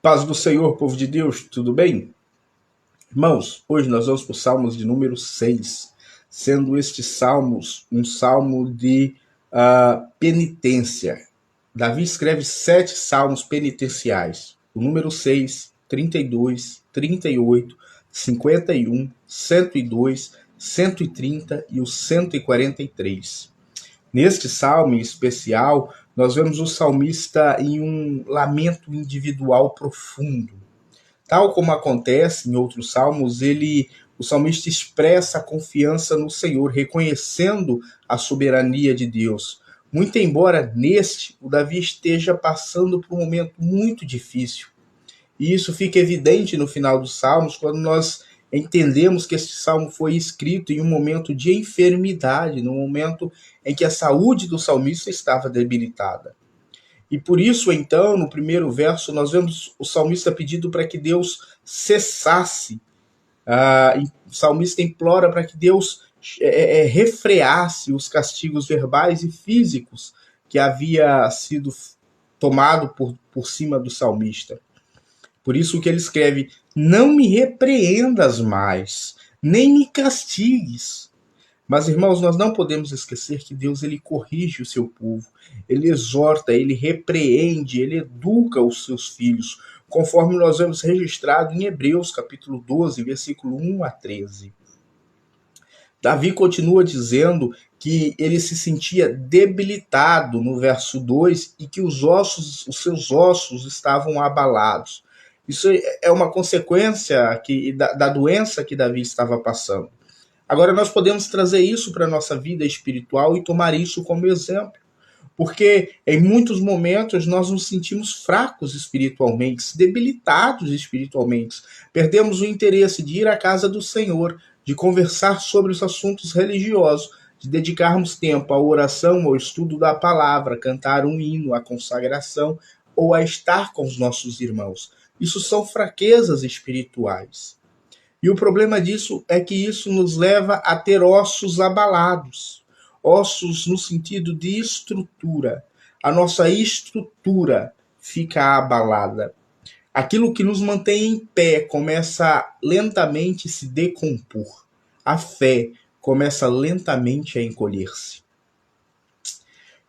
Paz do Senhor, povo de Deus, tudo bem? Irmãos, hoje nós vamos para o Salmos de número 6, sendo este Salmos um salmo de penitência. Davi escreve 7 salmos penitenciais. O número 6, 32, 38, 51, 102, 130 e o 143. Neste salmo em especial, nós vemos o salmista em um lamento individual profundo. Tal como acontece em outros salmos, o salmista expressa a confiança no Senhor, reconhecendo a soberania de Deus. Muito embora neste, o Davi esteja passando por um momento muito difícil. E isso fica evidente no final dos salmos, quando nós entendemos que este salmo foi escrito em um momento de enfermidade, no momento em que a saúde do salmista estava debilitada. E por isso, então, no primeiro verso, nós vemos o salmista pedindo para que Deus cessasse. O salmista implora para que Deus refreasse os castigos verbais e físicos que havia sido tomado por cima do salmista. Por isso que ele escreve: não me repreendas mais, nem me castigues. Mas, irmãos, nós não podemos esquecer que Deus ele corrige o seu povo, ele exorta, ele repreende, ele educa os seus filhos, conforme nós vemos registrado em Hebreus, capítulo 12, versículo 1 a 13. Davi continua dizendo que ele se sentia debilitado no verso 2 e que os seus ossos estavam abalados. Isso é uma consequência da doença que Davi estava passando. Agora, nós podemos trazer isso para a nossa vida espiritual e tomar isso como exemplo. Porque em muitos momentos nós nos sentimos fracos espiritualmente, debilitados espiritualmente. Perdemos o interesse de ir à casa do Senhor, de conversar sobre os assuntos religiosos, de dedicarmos tempo à oração, ao estudo da palavra, cantar um hino, à consagração ou a estar com os nossos irmãos. Isso são fraquezas espirituais. E o problema disso é que isso nos leva a ter ossos abalados. Ossos no sentido de estrutura. A nossa estrutura fica abalada. Aquilo que nos mantém em pé começa lentamente a se decompor. A fé começa lentamente a encolher-se.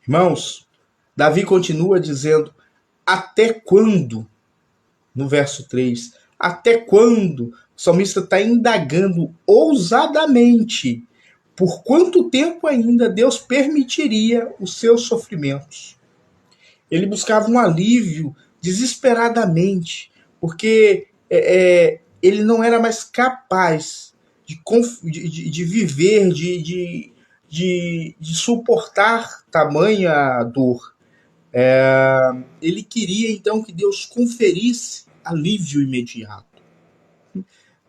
Irmãos, Davi continua dizendo: até quando? No verso 3, até quando? O salmista está indagando ousadamente por quanto tempo ainda Deus permitiria os seus sofrimentos. Ele buscava um alívio desesperadamente, porque ele não era mais capaz de viver, de suportar tamanha dor. Ele queria então que Deus conferisse alívio imediato.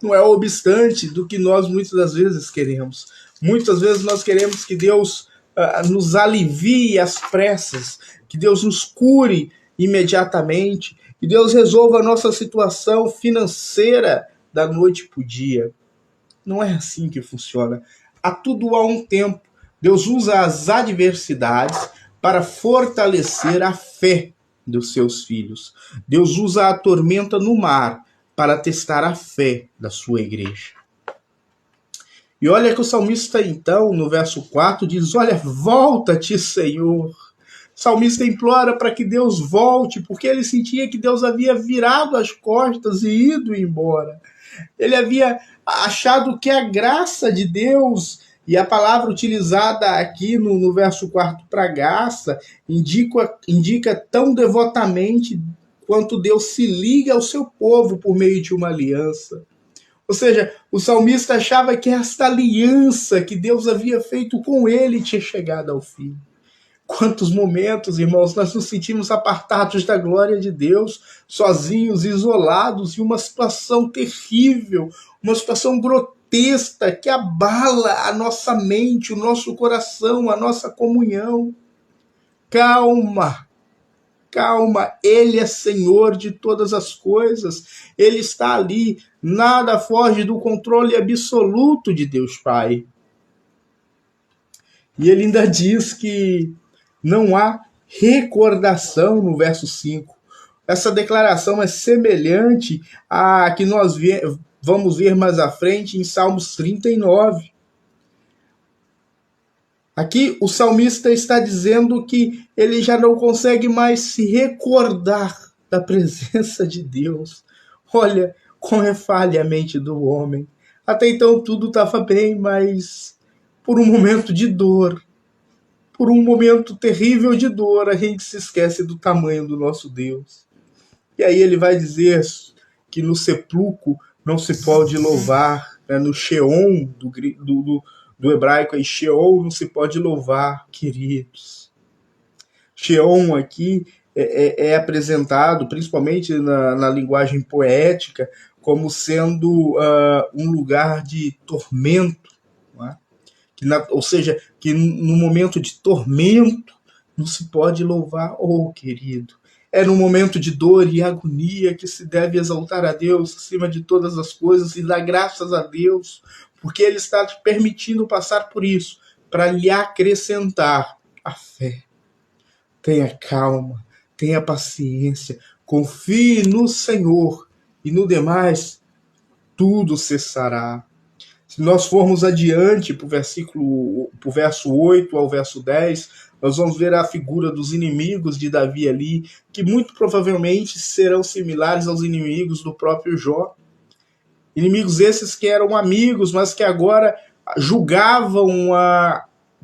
Não é obstante do que nós muitas das vezes queremos. Muitas vezes nós queremos que Deus nos alivie às pressas, que Deus nos cure imediatamente, que Deus resolva a nossa situação financeira da noite para o dia. Não é assim que funciona. Há tudo há um tempo. Deus usa as adversidades para fortalecer a fé dos seus filhos. Deus usa a tormenta no mar para testar a fé da sua igreja. E olha que o salmista, então, no verso 4, diz: olha, volta-te, Senhor. O salmista implora para que Deus volte, porque ele sentia que Deus havia virado as costas e ido embora. Ele havia achado que a graça de Deus, e a palavra utilizada aqui no verso 4 para graça, indica tão devotamente quanto Deus se liga ao seu povo por meio de uma aliança. Ou seja, o salmista achava que esta aliança que Deus havia feito com ele tinha chegado ao fim. Quantos momentos, irmãos, nós nos sentimos apartados da glória de Deus, sozinhos, isolados, em uma situação terrível, uma situação grotesca que abala a nossa mente, o nosso coração, a nossa comunhão. Calma, calma, Ele é Senhor de todas as coisas, Ele está ali, nada foge do controle absoluto de Deus Pai. E ele ainda diz que não há recordação no verso 5. Essa declaração é semelhante à que nós vamos ver mais à frente em Salmos 39. Aqui o salmista está dizendo que ele já não consegue mais se recordar da presença de Deus. Olha como é falha a mente do homem. Até então tudo estava bem, mas por um momento de dor, por um momento terrível de dor, a gente se esquece do tamanho do nosso Deus. E aí ele vai dizer que no sepulcro não se pode louvar, né? No Sheol do hebraico, aí Sheol não se pode louvar, queridos. Sheol aqui é apresentado, principalmente na linguagem poética, como sendo um lugar de tormento, não é? Ou seja, que no momento de tormento não se pode louvar, oh querido. É no momento de dor e agonia que se deve exaltar a Deus acima de todas as coisas e dar graças a Deus, porque Ele está te permitindo passar por isso, para lhe acrescentar a fé. Tenha calma, tenha paciência, confie no Senhor e no demais tudo cessará. Se nós formos adiante para o verso 8 ao verso 10, nós vamos ver a figura dos inimigos de Davi ali, que muito provavelmente serão similares aos inimigos do próprio Jó. Inimigos esses que eram amigos, mas que agora julgavam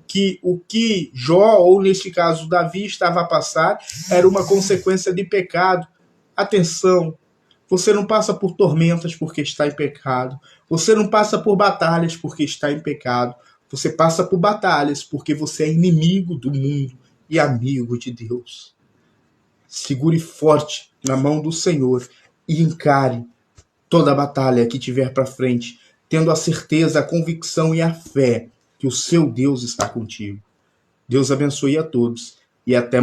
que o que Jó, ou neste caso Davi, estava a passar era uma consequência de pecado. Atenção! Você não passa por tormentas porque está em pecado. Você não passa por batalhas porque está em pecado. Você passa por batalhas porque você é inimigo do mundo e amigo de Deus. Segure forte na mão do Senhor e encare toda a batalha que tiver para frente, tendo a certeza, a convicção e a fé que o seu Deus está contigo. Deus abençoe a todos e até